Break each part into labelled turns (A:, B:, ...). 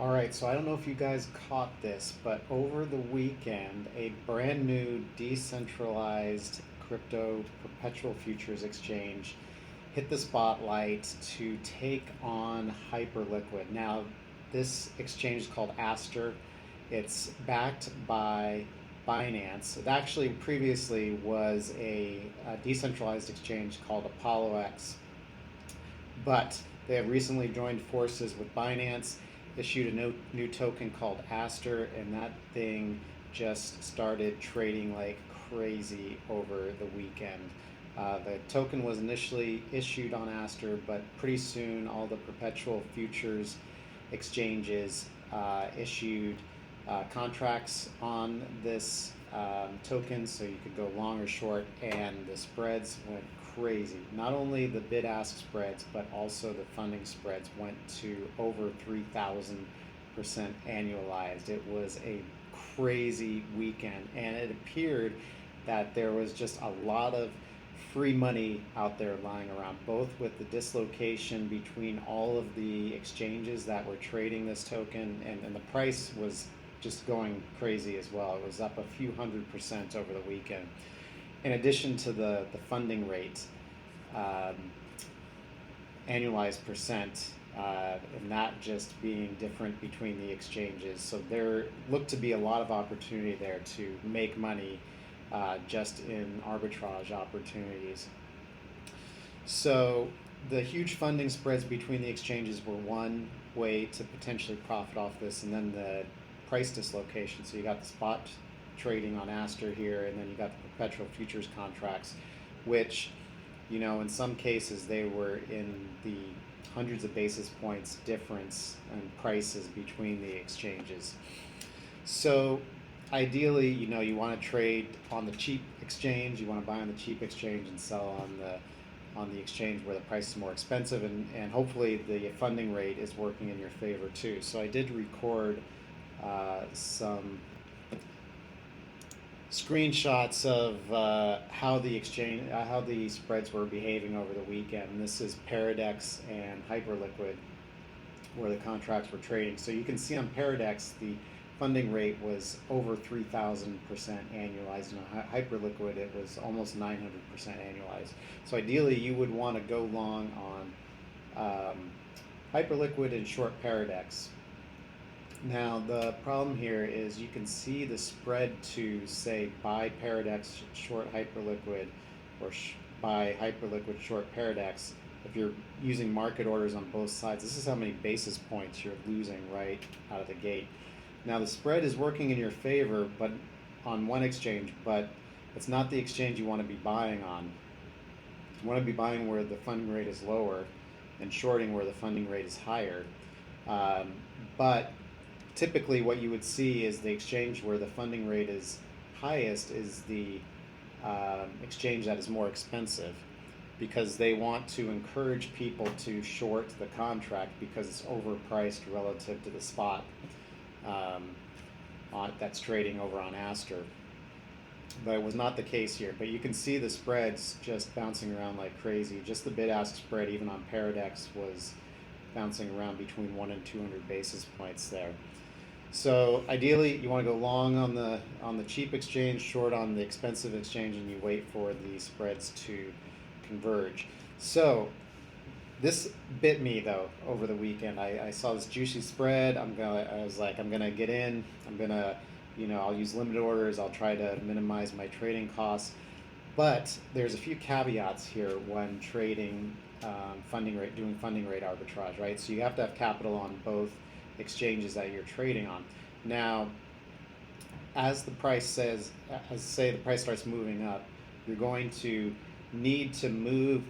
A: All right, so I don't know if you guys caught this, but over the weekend, a brand new decentralized crypto perpetual futures exchange hit the spotlight to take on Hyperliquid. Now, this exchange is called Aster. It's backed by Binance. It actually previously was a decentralized exchange called Apollo X, but they have recently joined forces with Binance, issued a new token called Aster, and that thing just started trading like crazy over the weekend. The token was initially issued on Aster, but pretty soon all the perpetual futures exchanges issued contracts on this token, so you could go long or short, and the spreads went crazy. Not only the bid-ask spreads, but also the funding spreads went to over 3,000% annualized. It was a crazy weekend, and it appeared that there was just a lot of free money out there lying around, both with the dislocation between all of the exchanges that were trading this token, and the price was just going crazy as well. It was up a few 100% over the weekend. In addition to the funding rate, um, annualized percent, and that just being different between the exchanges. So there looked to be a lot of opportunity there to make money just in arbitrage opportunities. So the huge funding spreads between the exchanges were one way to potentially profit off this, and then the price dislocation. So you got the spot trading on Aster here, and then you got the perpetual futures contracts, which, in some cases they were in the hundreds of basis points difference in prices between the exchanges. So ideally, you want to trade on the cheap exchange. You want to buy on the cheap exchange and sell on the exchange where the price is more expensive, and hopefully the funding rate is working in your favor too. So I did record some screenshots of how the spreads were behaving over the weekend. And this is Paradex and Hyperliquid, where the contracts were trading. So you can see on Paradex the funding rate was over 3,000% annualized. And on Hyperliquid it was almost 900% annualized. So ideally you would want to go long on Hyperliquid and short Paradex. Now the problem here is you can see the spread to, say, buy Paradex short Hyperliquid, or buy Hyperliquid short Paradex. If you're using market orders on both sides, this is how many basis points you're losing right out of the gate. Now the spread is working in your favor, but on one exchange, but it's not the exchange you want to be buying on. You want to be buying where the funding rate is lower and shorting where the funding rate is higher. But typically what you would see is the exchange where the funding rate is highest is the exchange that is more expensive, because they want to encourage people to short the contract because it's overpriced relative to the spot that's trading over on Aster. But it was not the case here. But you can see the spreads just bouncing around like crazy. Just the bid-ask spread, even on Paradex, was bouncing around between 1 and 200 basis points there. So ideally, you want to go long on the cheap exchange, short on the expensive exchange, and you wait for the spreads to converge. So this bit me though over the weekend. I saw this juicy spread. I was like, I'm gonna get in. I'll use limited orders. I'll try to minimize my trading costs. But there's a few caveats here when trading doing funding rate arbitrage, right? So you have to have capital on both exchanges that you're trading on. Now, as the price the price starts moving up, you're going to need to move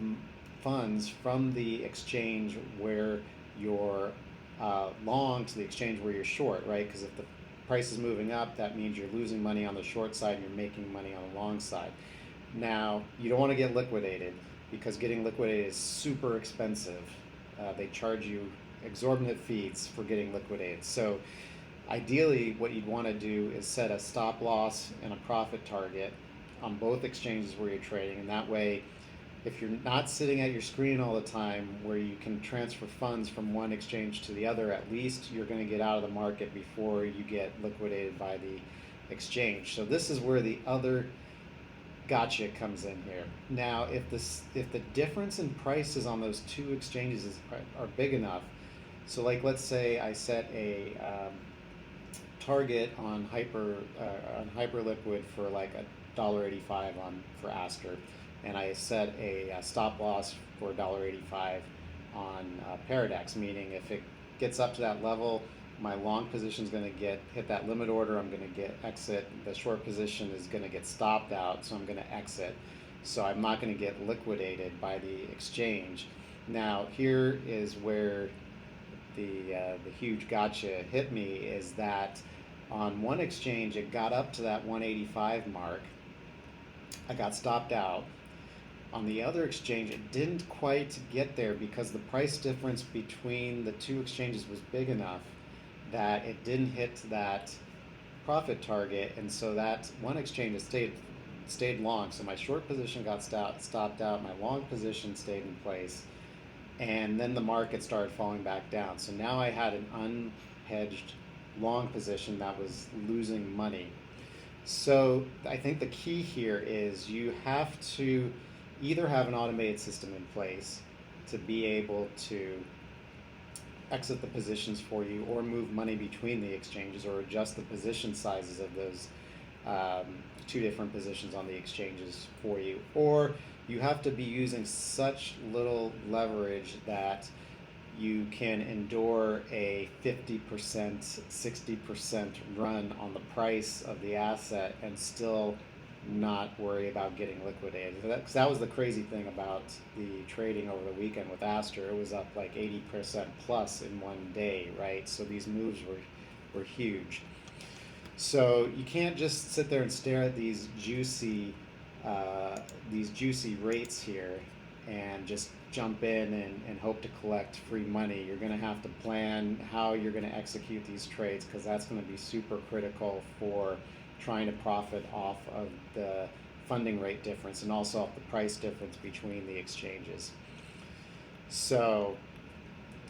A: funds from the exchange where you're long to the exchange where you're short, right? Because if the price is moving up, that means you're losing money on the short side and you're making money on the long side. Now, you don't want to get liquidated, because getting liquidated is super expensive. They charge you exorbitant fees for getting liquidated. So ideally what you'd want to do is set a stop loss and a profit target on both exchanges where you're trading, and that way if you're not sitting at your screen all the time where you can transfer funds from one exchange to the other, at least you're going to get out of the market before you get liquidated by the exchange. So this is where the other gotcha comes in here. Now, if the difference in prices on those two exchanges are big enough, so like let's say I set a target on Hyperliquid for like $1.85 on for Aster, and I set a stop loss for $1.85 on Paradex, meaning if it gets up to that level, my long position is going to hit that limit order. I'm going to get exit. The short position is going to get stopped out, so I'm going to exit. So I'm not going to get liquidated by the exchange. Now here is where the huge gotcha hit me, is that on one exchange it got up to that 185 mark. I got stopped out. On the other exchange, it didn't quite get there because the price difference between the two exchanges was big enough that it didn't hit that profit target, and so that one exchange stayed long. So my short position got stopped out, my long position stayed in place, and then the market started falling back down. So now I had an unhedged long position that was losing money. So I think the key here is you have to either have an automated system in place to be able to exit the positions for you, or move money between the exchanges, or adjust the position sizes of those two different positions on the exchanges for you. Or you have to be using such little leverage that you can endure a 50%, 60% run on the price of the asset and still not worry about getting liquidated. Because that was the crazy thing about the trading over the weekend with Aster. It was up like 80% plus in one day, right? So these moves were huge. So you can't just sit there and stare at these juicy rates here and just jump in and hope to collect free money. You're going to have to plan how you're going to execute these trades, because that's going to be super critical for trying to profit off of the funding rate difference and also off the price difference between the exchanges. So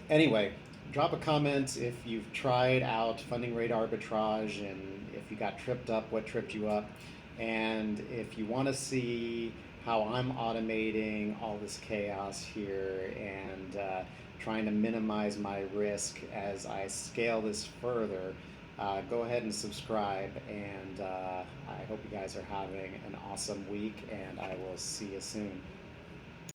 A: anyway, drop a comment if you've tried out funding rate arbitrage, and if you got tripped up, what tripped you up. And if you want to see how I'm automating all this chaos here and trying to minimize my risk as I scale this further, go ahead and subscribe, and I hope you guys are having an awesome week, and I will see you soon.